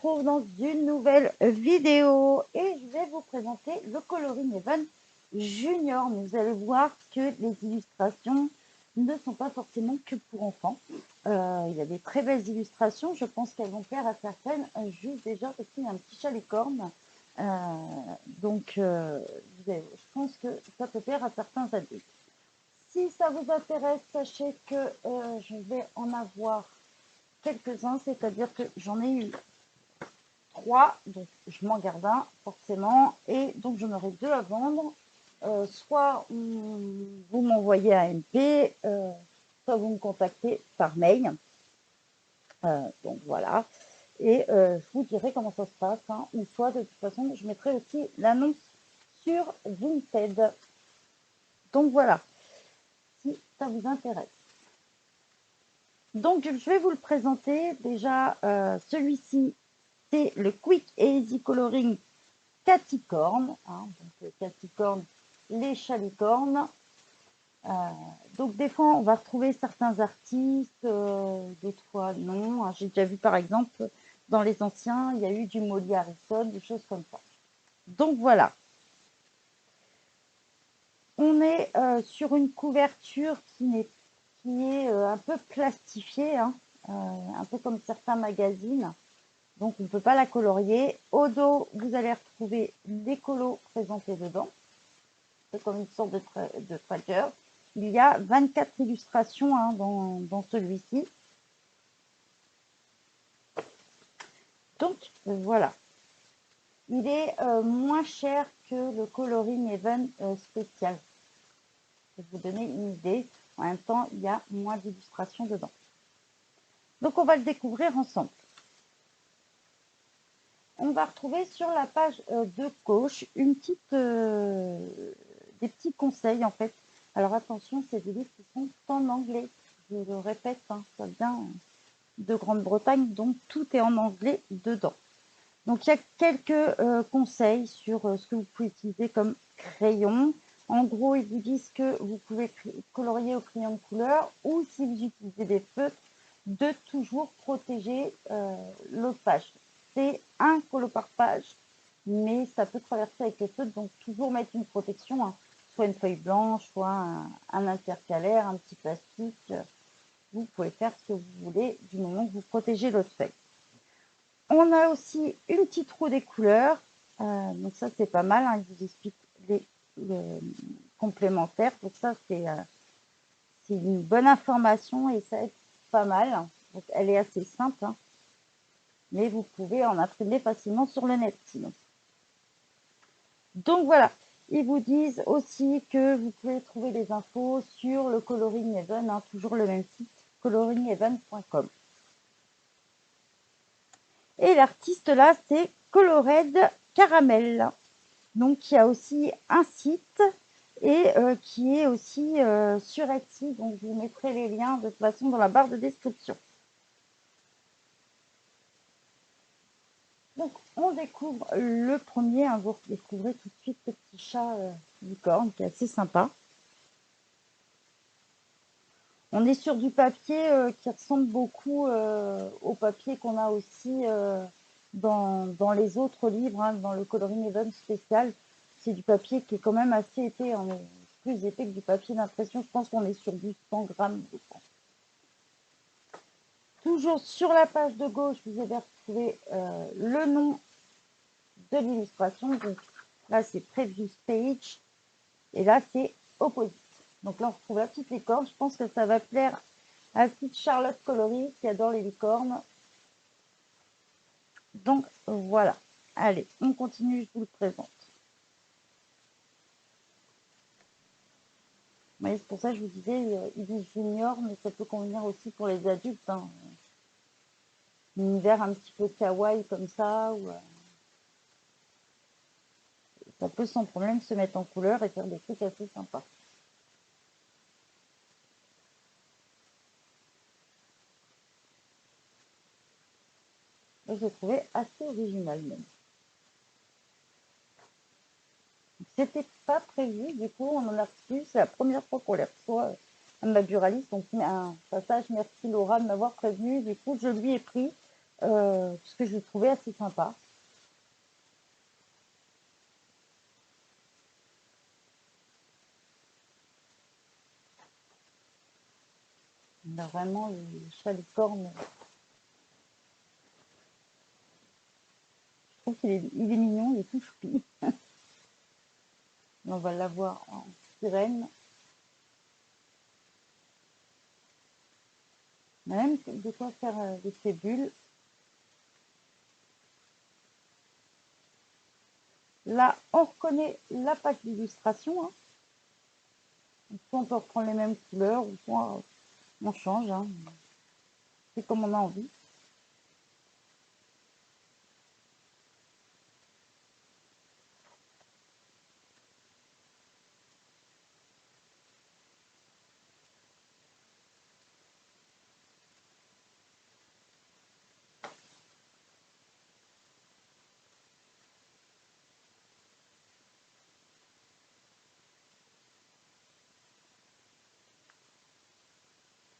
retrouve dans une nouvelle vidéo et je vais vous présenter le Coloring Even Junior. Mais vous allez voir que les illustrations ne sont pas forcément que pour enfants. Il y a des très belles illustrations. Je pense qu'elles vont plaire à certaines. Juste déjà parce qu'il y a un petit chat licorne. Je pense que ça peut plaire à certains adultes. Si ça vous intéresse, sachez que je vais en avoir quelques-uns, c'est-à-dire que j'en ai eu 3, donc je m'en garde un forcément, et donc j'en aurai 2 à vendre. Soit vous m'envoyez un MP, soit vous me contactez par mail. Donc voilà, et je vous dirai comment ça se passe, hein, ou soit de toute façon je mettrai aussi l'annonce sur Vinted. Donc voilà, si ça vous intéresse. Donc je vais vous le présenter déjà. Celui-ci, c'est le Quick et Easy Coloring Caticorn. Hein, donc Caticorn, les chalicornes. Donc des fois on va retrouver certains artistes, d'autres fois non. Hein, j'ai déjà vu par exemple dans les anciens, il y a eu du Molly Harrison, des choses comme ça. Donc voilà. On est sur une couverture qui est un peu plastifiée, hein, un peu comme certains magazines. Donc, on ne peut pas la colorier. Au dos, vous allez retrouver des colos présentés dedans. C'est comme une sorte de tracker. Il y a 24 illustrations, hein, dans celui-ci. Donc, voilà. Il est moins cher que le Coloring Even spécial. Pour vous donner une idée. En même temps, il y a moins d'illustrations dedans. Donc, on va le découvrir ensemble. On va retrouver sur la page de gauche des petits conseils en fait. Alors attention, c'est des livres qui sont en anglais. Je le répète, hein, ça vient de Grande-Bretagne, donc tout est en anglais dedans. Donc il y a quelques conseils sur ce que vous pouvez utiliser comme crayon. En gros, ils vous disent que vous pouvez colorier au crayon de couleur ou si vous utilisez des feutres, de toujours protéger l'autre page. C'est un colo par page, mais ça peut traverser avec les feutres, donc toujours mettre une protection, hein, soit une feuille blanche, soit un intercalaire, un petit plastique. Vous pouvez faire ce que vous voulez du moment que vous protégez l'autre feuille. On a aussi une petite roue des couleurs, donc ça c'est pas mal, hein, il vous explique les complémentaires, donc ça c'est une bonne information et ça aide pas mal. Donc, elle est assez simple, hein, mais vous pouvez en imprimer facilement sur le net sinon. Donc voilà, ils vous disent aussi que vous pouvez trouver des infos sur le Coloring Even, hein, toujours le même site, coloringeven.com. Et l'artiste là, c'est Colored Caramel. Donc il y a aussi un site et qui est aussi sur Etsy. Donc je vous mettrai les liens de toute façon dans la barre de description. Donc on découvre le premier. Hein, vous découvrez tout de suite ce petit chat licorne qui est assez sympa. On est sur du papier qui ressemble beaucoup au papier qu'on a aussi dans les autres livres, hein, dans le Coloring Even spécial. C'est du papier qui est quand même assez épais, hein, plus épais que du papier d'impression. Je pense qu'on est sur du 100 grammes. Toujours sur la page de gauche, vous avez retrouvé le nom de l'illustration. Donc là, c'est Previous Page. Et là, c'est Opposite. Donc là, on retrouve la petite licorne. Je pense que ça va plaire à la petite Charlotte Coloris qui adore les licornes. Donc voilà. Allez, on continue, je vous le présente. C'est pour ça que je vous disais, il dit junior, mais ça peut convenir aussi pour les adultes. Hein. Un univers un petit peu kawaii comme ça, où ça peut sans problème se mettre en couleur et faire des trucs assez sympas. Et j'ai trouvé assez original même. C'était pas prévu, du coup on en a reçu, c'est la première fois qu'on les reçoit à ma buraliste, donc un passage merci Laura de m'avoir prévenu, du coup je lui ai pris, parce que je le trouvais assez sympa. Il a vraiment le chalicorne. Je trouve il est mignon, il est tout choupi. On va l'avoir en sirène. On a même de quoi faire des bulles. Là, on reconnaît la page d'illustration. Hein. Soit on peut reprendre les mêmes couleurs, ou soit on change. Hein. C'est comme on a envie.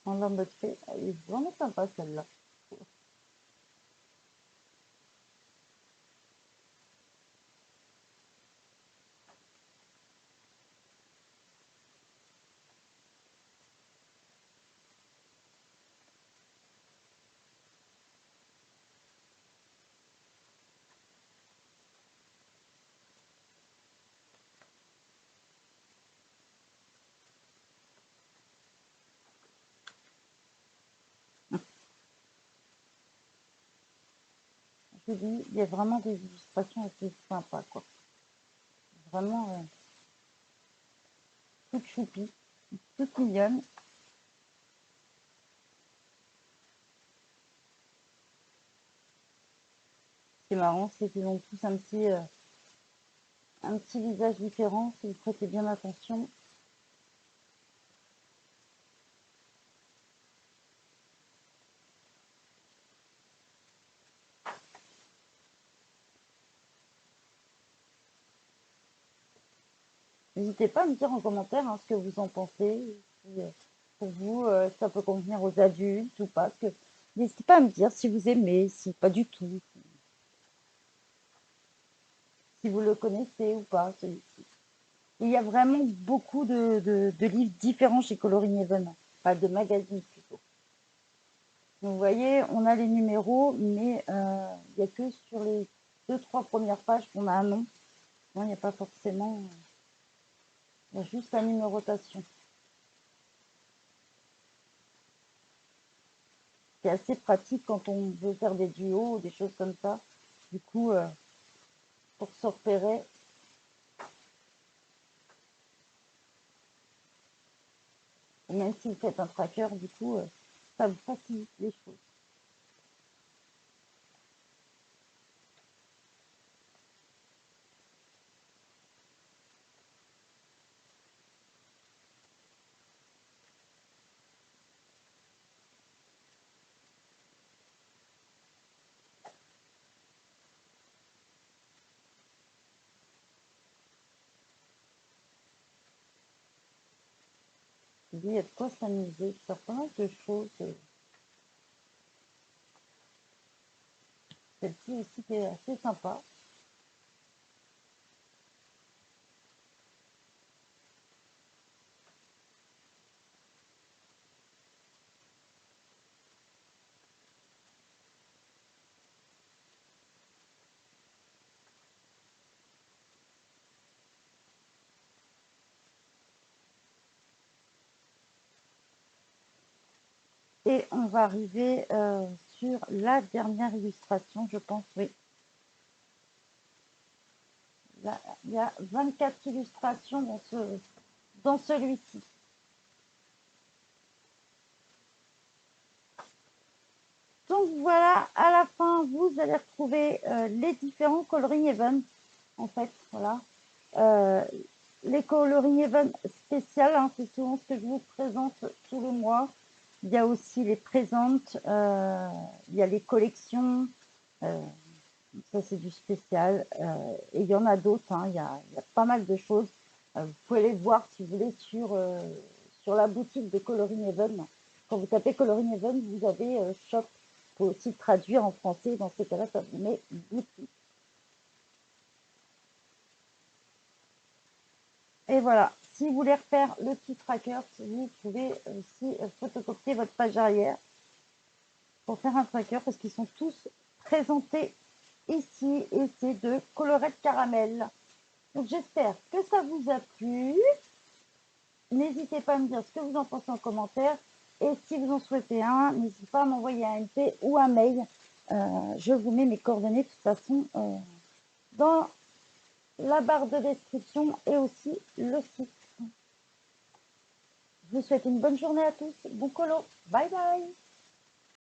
En lambeau de fée, elle est vraiment sympa celle-là. Je vous dis, il y a vraiment des illustrations assez sympas, quoi. Vraiment toutes choupies, toutes mignonnes. Ce qui est marrant, c'est qu'ils ont tous un petit visage différent, si vous prêtez bien attention. N'hésitez pas à me dire en commentaire hein, ce que vous en pensez. Si, pour vous, ça peut convenir aux adultes ou pas. N'hésitez pas à me dire si vous aimez, si pas du tout, si vous le connaissez ou pas, celui-ci. Il y a vraiment beaucoup de livres différents chez Coloring Even, pas de magazines plutôt. Donc, vous voyez, on a les numéros, mais il n'y a que sur les 2-3 premières pages qu'on a un nom. Non, il n'y a pas forcément, il y a juste la numérotation. C'est assez pratique quand on veut faire des duos ou des choses comme ça. Du coup, pour se repérer, et même si vous faites un tracker, du coup, ça vous facilite les choses. Je dis, il y a de quoi s'amuser, faire pas mal de choses. Celle-ci aussi qui est assez sympa. Et on va arriver sur la dernière illustration, je pense, oui. Là, il y a 24 illustrations dans celui-ci. Donc voilà, à la fin, vous allez retrouver les différents coloring events. En fait, voilà. Euh, les coloring events spéciales, hein, c'est souvent ce que je vous présente tous les mois. Il y a aussi les présentes, il y a les collections, ça c'est du spécial. Et il y en a d'autres, hein, il y a pas mal de choses. Vous pouvez les voir si vous voulez sur la boutique de Coloring Even. Quand vous tapez Coloring Even, vous avez Shop pouvez aussi le traduire en français. Dans ces cas-là, ça vous met boutique. Et voilà. Si vous voulez refaire le petit tracker, vous pouvez aussi photocopier votre page arrière pour faire un tracker parce qu'ils sont tous présentés ici et c'est de Colorette Caramel. Donc j'espère que ça vous a plu. N'hésitez pas à me dire ce que vous en pensez en commentaire. Et si vous en souhaitez un, n'hésitez pas à m'envoyer un MP ou un mail. Je vous mets mes coordonnées de toute façon dans la barre de description et aussi le site. Je vous souhaite une bonne journée à tous. Bon colo. Bye bye.